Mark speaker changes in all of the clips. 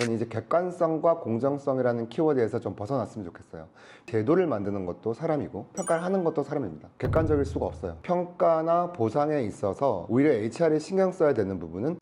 Speaker 1: 저는 이제 객관성과 공정성이라는 키워드에서 좀 벗어났으면 좋겠어요. 제도를 만드는 것도 사람이고 평가를 하는 것도 사람입니다. 객관적일 수가 없어요. 평가나 보상에 있어서 오히려 HR이 신경 써야 되는 부분은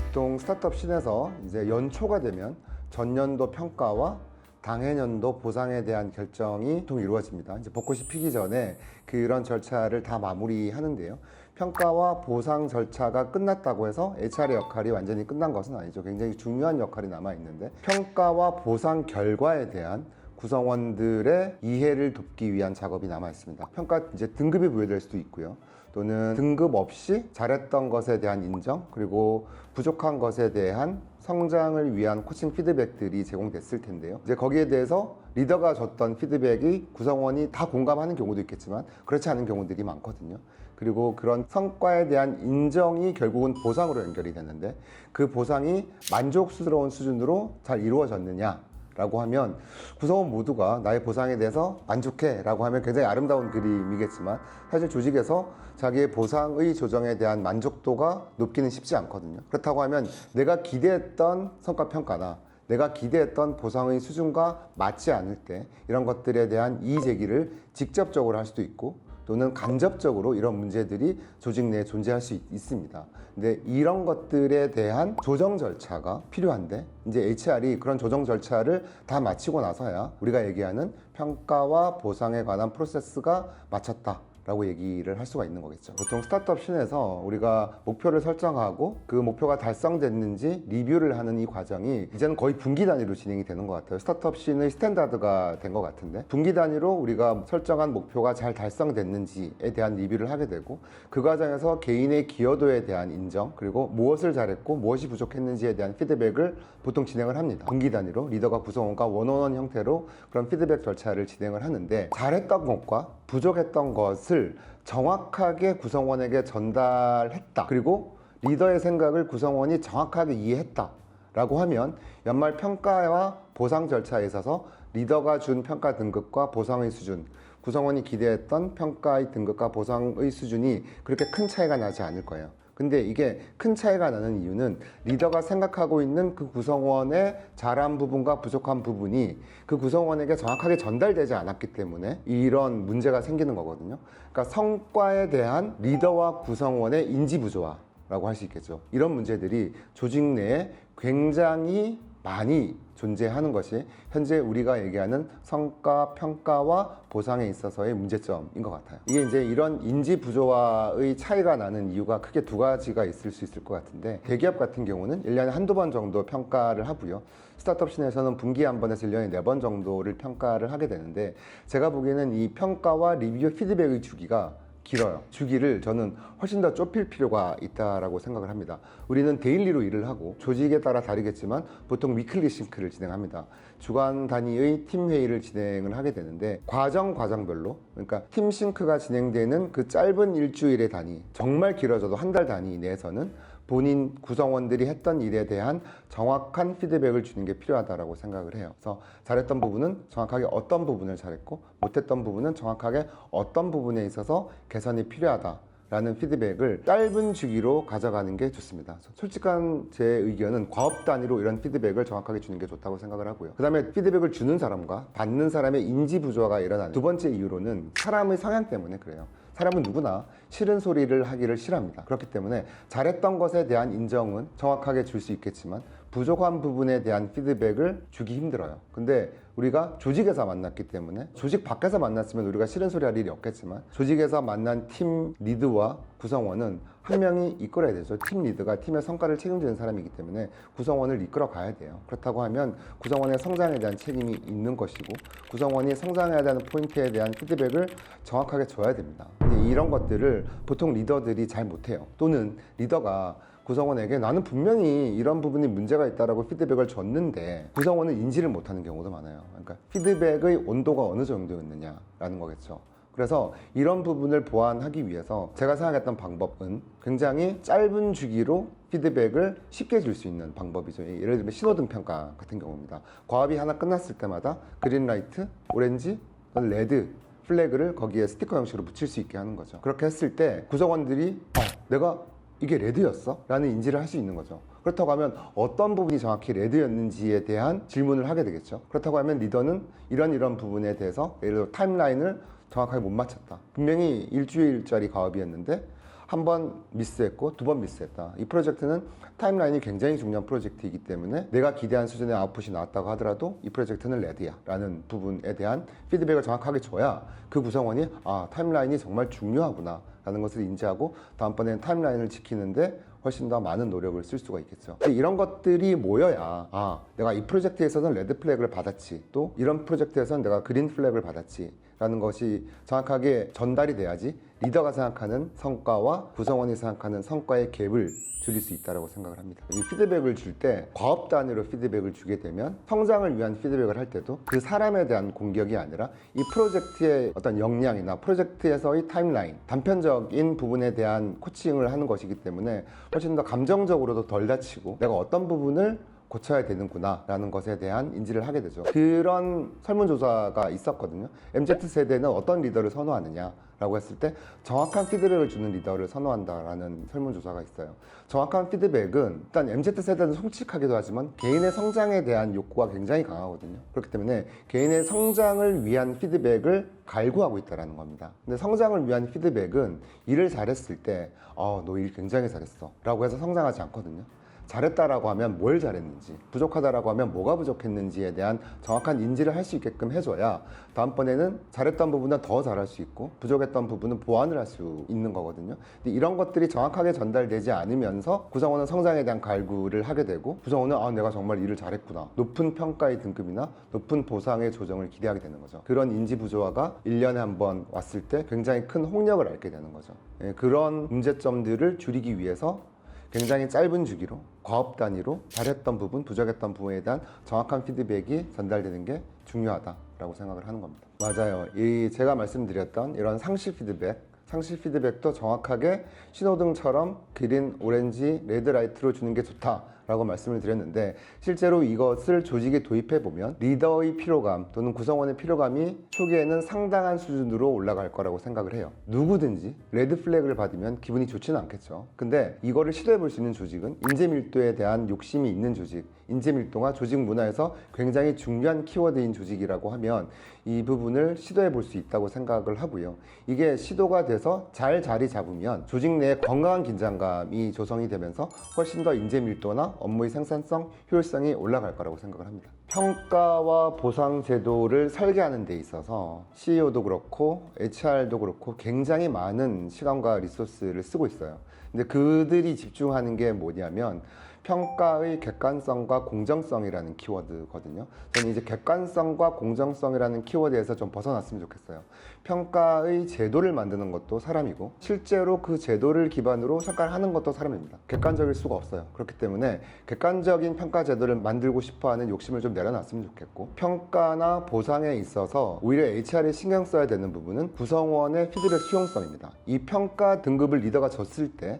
Speaker 1: 보통 스타트업 씬에서 이제 연초가 되면 전년도 평가와 당해년도 보상에 대한 결정이 보통 이루어집니다. 이제 벚꽃이 피기 전에 그런 절차를 다 마무리하는데요. 평가와 보상 절차가 끝났다고 해서 HR의 역할이 완전히 끝난 것은 아니죠. 굉장히 중요한 역할이 남아 있는데, 평가와 보상 결과에 대한 구성원들의 이해를 돕기 위한 작업이 남아 있습니다. 평가 이제 등급이 부여될 수도 있고요. 또는 등급 없이 잘했던 것에 대한 인정, 그리고 부족한 것에 대한 성장을 위한 코칭 피드백들이 제공됐을 텐데요. 이제 거기에 대해서 리더가 줬던 피드백이 구성원이 다 공감하는 경우도 있겠지만 그렇지 않은 경우들이 많거든요. 그리고 그런 성과에 대한 인정이 결국은 보상으로 연결이 되는데, 그 보상이 만족스러운 수준으로 잘 이루어졌느냐 라고 하면 구성원 모두가 나의 보상에 대해서 만족해 라고 하면 굉장히 아름다운 그림이겠지만, 사실 조직에서 자기의 보상의 조정에 대한 만족도가 높기는 쉽지 않거든요. 그렇다고 하면 내가 기대했던 성과평가나 내가 기대했던 보상의 수준과 맞지 않을 때 이런 것들에 대한 이의 제기를 직접적으로 할 수도 있고, 또는 간접적으로 이런 문제들이 조직 내에 존재할 수 있습니다. 근데 이런 것들에 대한 조정 절차가 필요한데, 이제 HR이 그런 조정 절차를 다 마치고 나서야 우리가 얘기하는 평가와 보상에 관한 프로세스가 마쳤다 라고 얘기를 할 수가 있는 거겠죠. 보통 스타트업 씬에서 우리가 목표를 설정하고 그 목표가 달성됐는지 리뷰를 하는 이 과정이 이제는 거의 분기 단위로 진행이 되는 것 같아요. 스타트업 씬의 스탠다드가 된 것 같은데, 분기 단위로 우리가 설정한 목표가 잘 달성됐는지에 대한 리뷰를 하게 되고, 그 과정에서 개인의 기여도에 대한 인정, 그리고 무엇을 잘했고 무엇이 부족했는지에 대한 피드백을 보통 진행을 합니다. 분기 단위로 리더가 구성원과 원원원 형태로 그런 피드백 절차를 진행을 하는데, 잘했던 것과 부족했던 것을 정확하게 구성원에게 전달했다, 그리고 리더의 생각을 구성원이 정확하게 이해했다 라고 하면 연말 평가와 보상 절차에 있어서 리더가 준 평가 등급과 보상의 수준, 구성원이 기대했던 평가의 등급과 보상의 수준이 그렇게 큰 차이가 나지 않을 거예요. 근데 이게 큰 차이가 나는 이유는 리더가 생각하고 있는 그 구성원의 잘한 부분과 부족한 부분이 그 구성원에게 정확하게 전달되지 않았기 때문에 이런 문제가 생기는 거거든요. 그러니까 성과에 대한 리더와 구성원의 인지 부조화라고 할 수 있겠죠. 이런 문제들이 조직 내에 굉장히 많이 존재하는 것이 현재 우리가 얘기하는 성과, 평가와 보상에 있어서의 문제점인 것 같아요. 이게 이제 이런 인지 부조화의 차이가 나는 이유가 크게 두 가지가 있을 수 있을 것 같은데, 대기업 같은 경우는 1년에 한두 번 정도 평가를 하고요. 스타트업 씬에서는 분기에 한 번에서 1년에 4번 정도를 평가를 하게 되는데, 제가 보기에는 이 평가와 리뷰 피드백의 주기가 길어요. 주기를 저는 훨씬 더 좁힐 필요가 있다라고 생각을 합니다. 우리는 데일리로 일을 하고, 조직에 따라 다르겠지만 보통 위클리 싱크를 진행합니다. 주간 단위의 팀 회의를 진행을 하게 되는데, 과정별로, 그러니까 팀 싱크가 진행되는 그 짧은 일주일의 단위, 정말 길어져도 한 달 단위 내에서는 본인 구성원들이 했던 일에 대한 정확한 피드백을 주는 게 필요하다고 생각을 해요. 그래서 잘했던 부분은 정확하게 어떤 부분을 잘했고, 못했던 부분은 정확하게 어떤 부분에 있어서 개선이 필요하다라는 피드백을 짧은 주기로 가져가는 게 좋습니다. 솔직한 제 의견은 과업 단위로 이런 피드백을 정확하게 주는 게 좋다고 생각을 하고요. 그 다음에 피드백을 주는 사람과 받는 사람의 인지 부조화가 일어나는 두 번째 이유로는 사람의 성향 때문에 그래요. 사람은 누구나 싫은 소리를 하기를 싫어합니다. 그렇기 때문에 잘했던 것에 대한 인정은 정확하게 줄 수 있겠지만 부족한 부분에 대한 피드백을 주기 힘들어요. 근데 우리가 조직에서 만났기 때문에, 조직 밖에서 만났으면 우리가 싫은 소리 할 일이 없겠지만, 조직에서 만난 팀 리드와 구성원은 한 명이 이끌어야 되죠. 팀 리드가 팀의 성과를 책임지는 사람이기 때문에 구성원을 이끌어 가야 돼요. 그렇다고 하면 구성원의 성장에 대한 책임이 있는 것이고, 구성원이 성장해야 되는 포인트에 대한 피드백을 정확하게 줘야 됩니다. 근데 이런 것들을 보통 리더들이 잘 못해요. 또는 리더가 구성원에게 나는 분명히 이런 부분이 문제가 있다라고 피드백을 줬는데 구성원은 인지를 못하는 경우도 많아요. 그러니까 피드백의 온도가 어느 정도였느냐라는 거겠죠. 그래서 이런 부분을 보완하기 위해서 제가 생각했던 방법은 굉장히 짧은 주기로 피드백을 쉽게 줄 수 있는 방법이죠. 예를 들면 신호등 평가 같은 경우입니다. 과업이 하나 끝났을 때마다 그린라이트, 오렌지, 레드 플래그를 거기에 스티커 형식으로 붙일 수 있게 하는 거죠. 그렇게 했을 때 구성원들이 내가 이게 레드였어? 라는 인지를 할 수 있는 거죠. 그렇다고 하면 어떤 부분이 정확히 레드였는지에 대한 질문을 하게 되겠죠. 그렇다고 하면 리더는 이런 부분에 대해서 예를 들어 타임라인을 정확하게 못 맞췄다. 분명히 일주일짜리 과업이었는데 한 번 미스했고 두 번 미스했다. 이 프로젝트는 타임라인이 굉장히 중요한 프로젝트이기 때문에 내가 기대한 수준의 아웃풋이 나왔다고 하더라도 이 프로젝트는 레드야 라는 부분에 대한 피드백을 정확하게 줘야 그 구성원이 타임라인이 정말 중요하구나 라는 것을 인지하고 다음번에는 타임라인을 지키는데 훨씬 더 많은 노력을 쓸 수가 있겠죠. 이런 것들이 모여야 내가 이 프로젝트에서는 레드 플래그를 받았지, 또 이런 프로젝트에서는 내가 그린 플래그를 받았지 라는 것이 정확하게 전달이 돼야지 리더가 생각하는 성과와 구성원이 생각하는 성과의 갭을 줄일 수 있다고 생각을 합니다. 이 피드백을 줄 때 과업 단위로 피드백을 주게 되면 성장을 위한 피드백을 할 때도 그 사람에 대한 공격이 아니라 이 프로젝트의 어떤 역량이나 프로젝트에서의 타임라인, 단편적인 부분에 대한 코칭을 하는 것이기 때문에 훨씬 더 감정적으로도 덜 다치고 내가 어떤 부분을 고쳐야 되는구나 라는 것에 대한 인지를 하게 되죠. 그런 설문조사가 있었거든요. MZ세대는 어떤 리더를 선호하느냐 라고 했을 때 정확한 피드백을 주는 리더를 선호한다라는 설문조사가 있어요. 정확한 피드백은 일단 MZ세대는 솔직하기도 하지만 개인의 성장에 대한 욕구가 굉장히 강하거든요. 그렇기 때문에 개인의 성장을 위한 피드백을 갈구하고 있다는 겁니다. 근데 성장을 위한 피드백은 일을 잘했을 때 너 일 굉장히 잘했어 라고 해서 성장하지 않거든요. 잘했다라고 하면 뭘 잘했는지, 부족하다라고 하면 뭐가 부족했는지에 대한 정확한 인지를 할 수 있게끔 해줘야 다음번에는 잘했던 부분은 더 잘할 수 있고 부족했던 부분은 보완을 할 수 있는 거거든요. 근데 이런 것들이 정확하게 전달되지 않으면서 구성원은 성장에 대한 갈구를 하게 되고 구성원은 내가 정말 일을 잘했구나, 높은 평가의 등급이나 높은 보상의 조정을 기대하게 되는 거죠. 그런 인지 부조화가 1년에 한 번 왔을 때 굉장히 큰 홍역을 앓게 되는 거죠. 그런 문제점들을 줄이기 위해서 굉장히 짧은 주기로 과업 단위로 잘했던 부분, 부족했던 부분에 대한 정확한 피드백이 전달되는 게 중요하다라고 생각을 하는 겁니다. 맞아요. 제가 말씀드렸던 이런 상시 피드백도 정확하게 신호등처럼 그린, 오렌지, 레드 라이트로 주는 게 좋다라고 말씀을 드렸는데 실제로 이것을 조직에 도입해 보면 리더의 피로감 또는 구성원의 피로감이 초기에는 상당한 수준으로 올라갈 거라고 생각을 해요. 누구든지 레드 플래그를 받으면 기분이 좋지는 않겠죠. 근데 이거를 시도해 볼 수 있는 조직은 인재 밀도에 대한 욕심이 있는 조직, 인재 밀도가 조직 문화에서 굉장히 중요한 키워드인 조직이라고 하면 이 부분을 시도해 볼 수 있다고 생각을 하고요. 이게 시도가 돼서 잘 자리 잡으면 조직 내에 건강한 긴장감이 조성이 되면서 훨씬 더 인재 밀도나 업무의 생산성, 효율성이 올라갈 거라고 생각을 합니다. 평가와 보상 제도를 설계하는 데 있어서 CEO도 그렇고 HR도 그렇고 굉장히 많은 시간과 리소스를 쓰고 있어요. 근데 그들이 집중하는 게 뭐냐면 평가의 객관성과 공정성이라는 키워드거든요. 저는 이제 객관성과 공정성이라는 키워드에서 좀 벗어났으면 좋겠어요. 평가의 제도를 만드는 것도 사람이고 실제로 그 제도를 기반으로 평가를 하는 것도 사람입니다. 객관적일 수가 없어요. 그렇기 때문에 객관적인 평가 제도를 만들고 싶어하는 욕심을 좀 내려놨으면 좋겠고 평가나 보상에 있어서 오히려 HR이 신경 써야 되는 부분은 구성원의 피드백 수용성입니다. 이 평가 등급을 리더가 줬을 때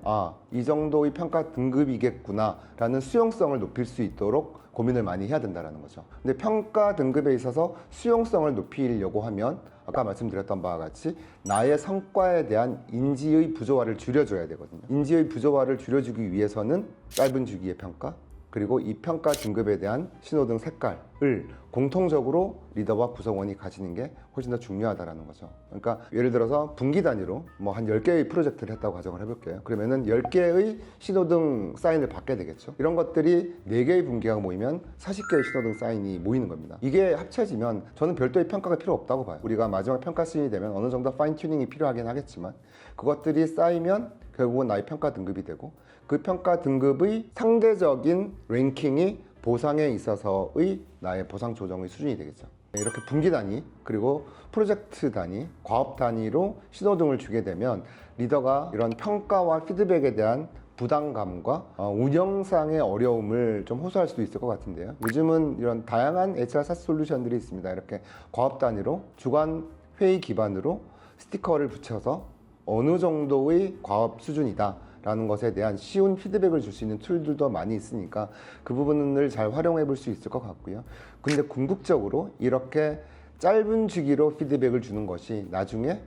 Speaker 1: 이 정도의 평가 등급이겠구나 라는 수용성을 높일 수 있도록 고민을 많이 해야 된다는 거죠. 근데 평가 등급에 있어서 수용성을 높이려고 하면 아까 말씀드렸던 바와 같이 나의 성과에 대한 인지의 부조화를 줄여줘야 되거든요. 인지의 부조화를 줄여주기 위해서는 짧은 주기의 평가, 그리고 이 평가 등급에 대한 신호등 색깔을 공통적으로 리더와 구성원이 가지는 게 훨씬 더 중요하다는 거죠. 그러니까 예를 들어서 분기 단위로 한 10개의 프로젝트를 했다고 가정을 해볼게요. 그러면은 10개의 신호등 사인을 받게 되겠죠. 이런 것들이 4개의 분기가 모이면 40개의 신호등 사인이 모이는 겁니다. 이게 합쳐지면 저는 별도의 평가가 필요 없다고 봐요. 우리가 마지막 평가 시즌이 되면 어느 정도 파인 튜닝이 필요하긴 하겠지만 그것들이 쌓이면 결국은 나의 평가 등급이 되고 그 평가 등급의 상대적인 랭킹이 보상에 있어서의 나의 보상 조정의 수준이 되겠죠. 이렇게 분기 단위 그리고 프로젝트 단위, 과업 단위로 신호등을 주게 되면 리더가 이런 평가와 피드백에 대한 부담감과 운영상의 어려움을 좀 호소할 수도 있을 것 같은데요. 요즘은 이런 다양한 HR 사스 솔루션들이 있습니다. 이렇게 과업 단위로 주간 회의 기반으로 스티커를 붙여서 어느 정도의 과업 수준이다 라는 것에 대한 쉬운 피드백을 줄 수 있는 툴들도 많이 있으니까 그 부분을 잘 활용해 볼 수 있을 것 같고요. 근데 궁극적으로 이렇게 짧은 주기로 피드백을 주는 것이 나중에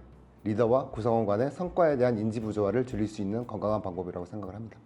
Speaker 1: 리더와 구성원 간의 성과에 대한 인지 부조화를 줄일 수 있는 건강한 방법이라고 생각을 합니다.